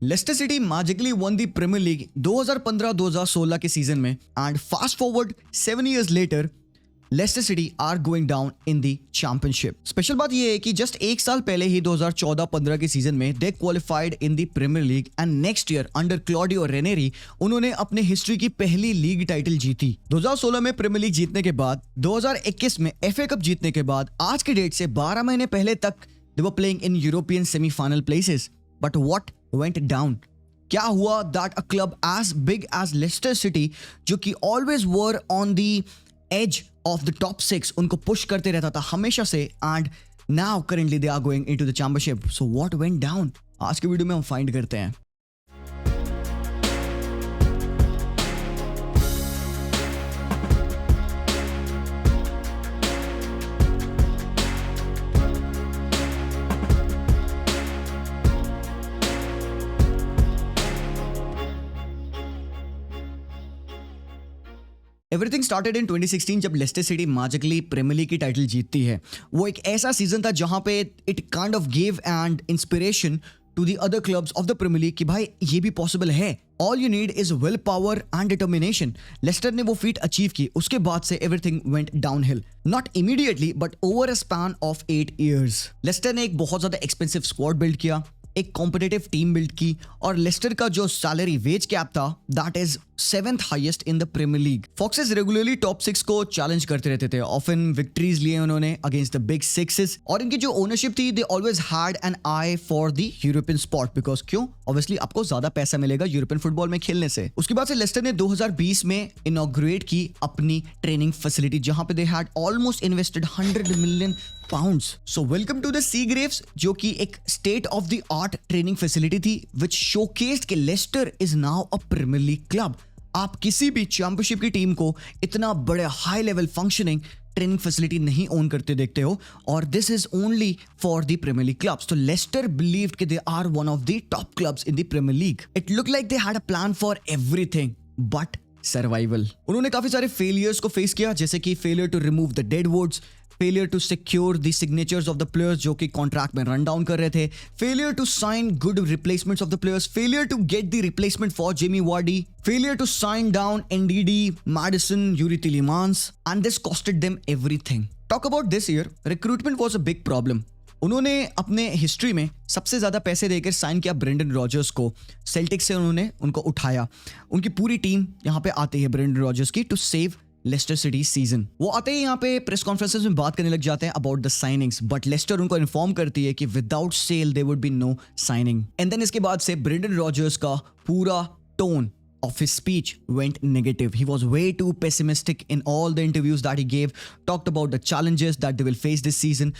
Lester City magically won the Premier League 2015-2016 के season में and fast forward 7 years later Leicester City are going down in the Championship. Special बात यह है कि just एक साल पहले ही 2014-15 के सीजन में they qualified in the Premier League and next year under Claudio Ranieri उन्होंने अपने हिस्ट्री की पहली लीग टाइटल जीती। 2016 में प्रीमियर लीग जीतने के बाद 2021 में एफए कप जीतने के बाद आज की डेट से 12 महीने पहले तक they were playing in European semifinal places. But what went down? क्या हुआ that a club as big as Leicester City, जो कि always were on the edge of the top 6, उनको पुश करते रहता था हमेशा से, and now currently they are going into the championship. So what went down? आज के वीडियो में हम फाइंड करते हैं। एवरीथिंग स्टार्टेड इन 2016 जब Leicester City magically Premier League की टाइटल जीतती है। वो एक ऐसा सीजन था जहां पे it kind of give and inspiration to the other clubs of the Premier League कि भाई ये भी पॉसिबल है। All you need is will power and determination. Leicester ने वो फीट अचीव की। उसके बाद से everything went downhill, not immediately but over a span of 8 years। Lester ने एक बहुत ज्यादा एक्सपेंसिव स्क्वाड बिल्ड किया, एक कॉम्पिटिटिव टीम बिल्ड की, और लेस्टर का जो सैलरी वेज कैप था that is 7th highest in the Premier League. Foxes regularly top 6 को चैलेंज करते रहते थे, ऑफन विक्ट्रीज लिए उन्होंने अगेंस्ट द बिग 6s, और इनकी जो ओनरशिप थी they always had an I for the European spot, because क्यों? ऑब्वियसली आपको ज्यादा पैसा मिलेगा यूरोपियन फुटबॉल में खेलने से। उसके बाद से लेस्टर ने 2020 में इनॉग्रेट की अपनी ट्रेनिंग फैसिलिटी, जहां पे they had almost invested 100 million pounds। So welcome to the Seagraves, जो कि एक state of the art training facility थी विच शोकेस्ड कि Leicester is now a Premier League club. आप किसी भी चैंपियनशिप की टीम को इतना बड़े high level functioning training facility नहीं ओन करते देखते हो, और this is only for the Premier League clubs. तो लेस्टर बिलीव्ड कि they are one of the top clubs in the Premier League. It look like they had a plan for everything but survival. उन्होंने काफी सारे failures को face किया, जैसे कि failure to remove the deadwoods, failure to secure the signatures of the players जो कि contract में रन डाउन कर रहे थे, failure to sign good replacements of the players, failure to get the replacement for Jamie Vardy, failure to sign down Ndidi, Maddison, Youri Tielemans, and this costed them everything. Talk about this year, recruitment was a big problem. उन्होंने अपने history में सबसे ज्यादा पैसे देकर sign किया Brendon Rogers को। Celtic से उन्होंने उनको उठाया। उनकी पूरी टीम यहाँ पे आती है ब्रेंडन रॉजर्स की to save Leicester City season. वो आते ही यहाँ पे प्रेस कॉन्फ्रेंसेस में बात करने लग जाते हैं about the signings, but Leicester उनको इन्फॉर्म करती है कि without sale there would be no signing. And then इसके बाद से ब्रेंडन रॉजर्स का पूरा tone of his speech went negative. He was way too pessimistic in all the interviews that he gave, talked about the challenges that they will face this season.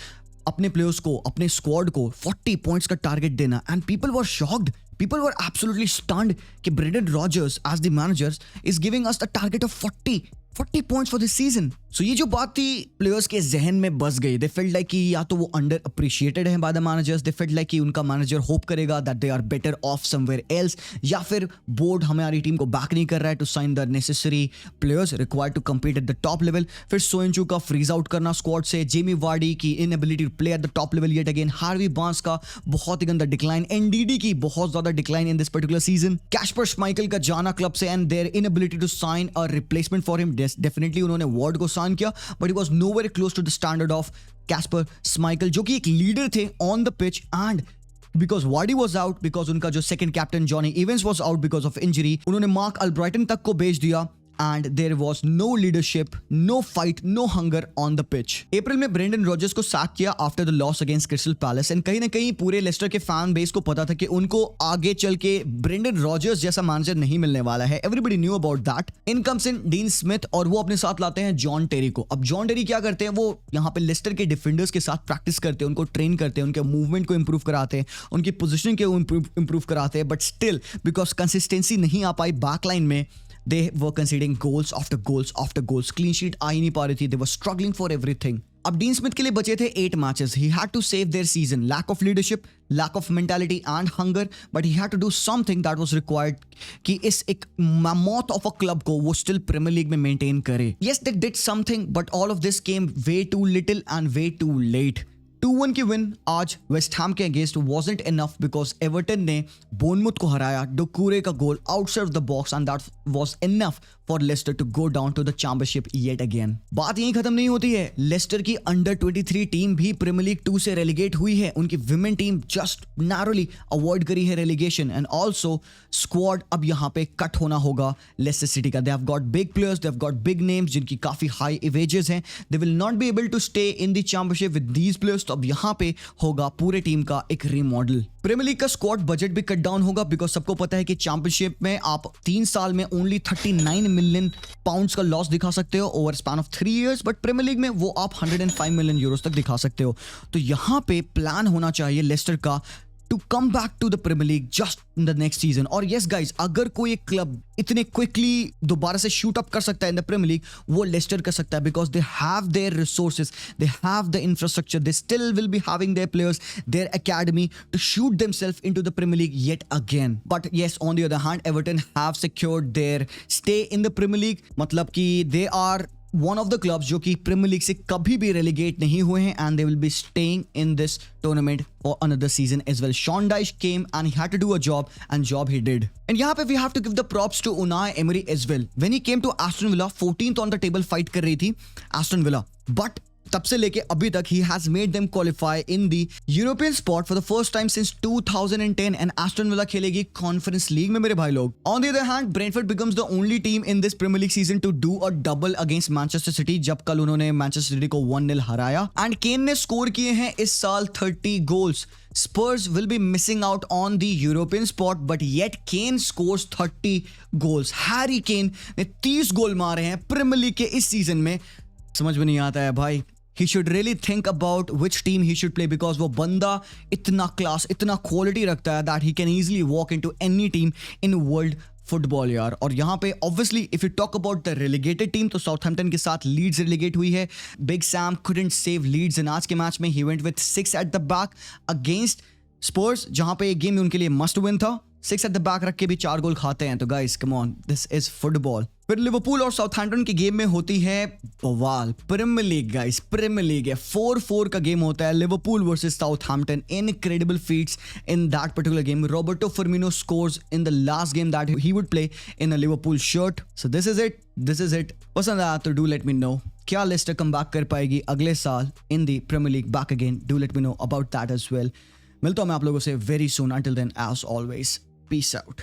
अपने players को, अपने squad को 40 points का target देना, and people were shocked, people were absolutely stunned कि Brendan Rodgers as the manager is giving us the target of 40 points for this season. So ये जो बात थी प्लेयर्स के जहन में बस गई। दे फेल्ट लाइक कि या तो वो अंडर अप्रिशिएटेड है by the managers, they felt like कि उनका मैनेजर होप करेगा that they are better off somewhere else, या फिर बोर्ड हमारी टीम को बैक नहीं कर रहा है to sign the necessary players required to compete at the top level. फिर सोइंचू का फ्रीज आउट करना स्क्वाड से, जेमी वार्डी की inability to play at the top level yet again, Harvey Barnes का बहुत ही गंदा डिक्लाइन, एनडीडी की बहुत ज्यादा decline in this particular season, Kasper Schmeichel का जाना क्लब से and their inability to sign a replacement for him. Definitely उन्होंने वार्ड को साइन किया, but he was nowhere close to the standard of Kasper Schmeichel, जो कि एक leader थे on the pitch. And because Vardy was out, because उनका जो second captain Jonny Evans was out because of injury, उन्होंने Marc Albrighton तक को भेज दिया, and there was no leadership, no fight, no hunger on the pitch. अप्रैल में Brendon Rogers को sac किया after the loss against crystal palace, and कहीं ना कहीं पूरे लेस्टर के फैन बेस को पता था कि उनको आगे चल के ब्रेंडन रॉजर्स जैसा मैनेजर नहीं मिलने वाला है। Everybody knew about that. In comes in dean Smith, और वो अपने साथ लाते हैं जॉन टेरी को। अब जॉन टेरी क्या करते हैं, वो यहाँ पे लेस्टर के डिफेंडर्स के साथ प्रैक्टिस करते हैं, उनको ट्रेन करते हैं, उनके मूवमेंट को इंप्रूव कराते हैं, उनकी पोजिशनिंग को इंप्रूव कराते हैं, बट स्टिल बिकॉज कंसिस्टेंसी नहीं आ पाई बैकलाइन में, they were conceding goals after goals after goals. Clean sheet आ ही नहीं पा रही थी. They were struggling for everything. अब डीन स्मिथ के लिए बचे थे 8 matches. He had to save their season. Lack of leadership, lack of mentality and hunger, but he had to do something that was required कि इस एक mammoth of a club को वो still Premier League में maintain करे. Yes, they did something, but all of this came way too little and way too late. 2-1 की win आज West Ham के against wasn't enough because Everton ने Bournemouth को हराया. डुकूरे का goal outside the box and that was enough for Leicester to go down to the championship yet again. बात यहीं खत्म नहीं होती है. लेस्टर की अंडर 23 टीम भी प्रीमियर लीग 2 से रेलीगेट हुई है. उनकी women team just narrowly avoid करी है रेलीगेशन. एंड ऑल्सो स्क्वाड अब यहाँ पे कट होना होगा लेस्टर सिटी का. They have got big players, they have got big names जिनकी काफी हाई वेजेस हैं. They will not be able to stay in the Championship with these players. तो अब यहाँ पे होगा पूरे टीम का एक रीमॉडल. प्रीमियर लीग का स्क्वाड बजट भी कट डाउन होगा बिकॉज सबको पता है कि चैंपियनशिप में आप 3 साल में ओनली 39 मिलियन पाउंड्स का लॉस दिखा सकते हो over span of 3 years. But Premier League में वो आप 105 मिलियन यूरोस तक दिखा सकते हो. तो यहां पे प्लान होना चाहिए लेस्टर का to come back to the Premier League just in the next season. और yes guys, अगर कोई एक क्लब इतने quickly दोबारा से shoot up कर सकता है in the Premier League, वो लेस्टर कर सकता है because they have their resources, they have the infrastructure, they still will be having their players, their academy to shoot themselves into the Premier League yet again. But yes, on the other hand, Everton have secured their stay in the Premier League. मतलब कि they are one of the clubs जो कि premiere league से कभी भी relegate नहीं हुए हैं and they will be staying in this tournament for another season as well. Sean Dyche came and he had to do a job and job he did. And यहाँ पे we have to give the props to Unai Emery as well. When he came to Aston Villa, 14th on the table fight कर रही थी Aston Villa, but तब से लेके अभी तक he has made them qualify in the European spot for the first time since 2010 and Aston Villa खेलेगी Conference League में मेरे भाई लोग. On the other hand, Brentford becomes the only team in this Premier League season to do a double against Manchester City जब कल उन्होंने Manchester City को 1-0 हराया. And Kane ने स्कोर किए हैं इस साल 30 goals. Spurs will be missing out on the European spot but yet Kane scores 30 goals. Harry Kane ने 30 गोल मारे हैं प्रीमियर लीग के इस सीजन में. समझ में नहीं आता है भाई. He should really think about which team he should play because वो बंदा इतना क्लास, इतना क्वालिटी रखता है that he can easily walk into any team in world football यार. और यहाँ पे obviously if you talk about the relegated team तो साउथहैम्पटन के साथ लीड्स रेलीगेट हुई है. Big Sam couldn't save leads in आज के मैच में. He went with 6 at the back against स्पर्स जहाँ पे एक गेम उनके लिए मस्ट विन था. 6 at the back रख के भी 4 गोल खाते हैं. तो guys come on, this is football. फिर लिवरपूल और साउथहैम्पटन के गेम में होती है बवाल. Premier League guys, Premier League है. 4-4 का गेम होता है Liverpool versus Southampton. Incredible feats in that particular game. Roberto Firmino scores in the last game that he would play in a Liverpool shirt. So this is it. पसंद आया तो do let me know. क्या Leicester come back कर पाएगी अगले साल in the Premier League back again? Do let me know about that as well. मिलता हूं मैं आप लोगों से very soon. Until then as always, peace out.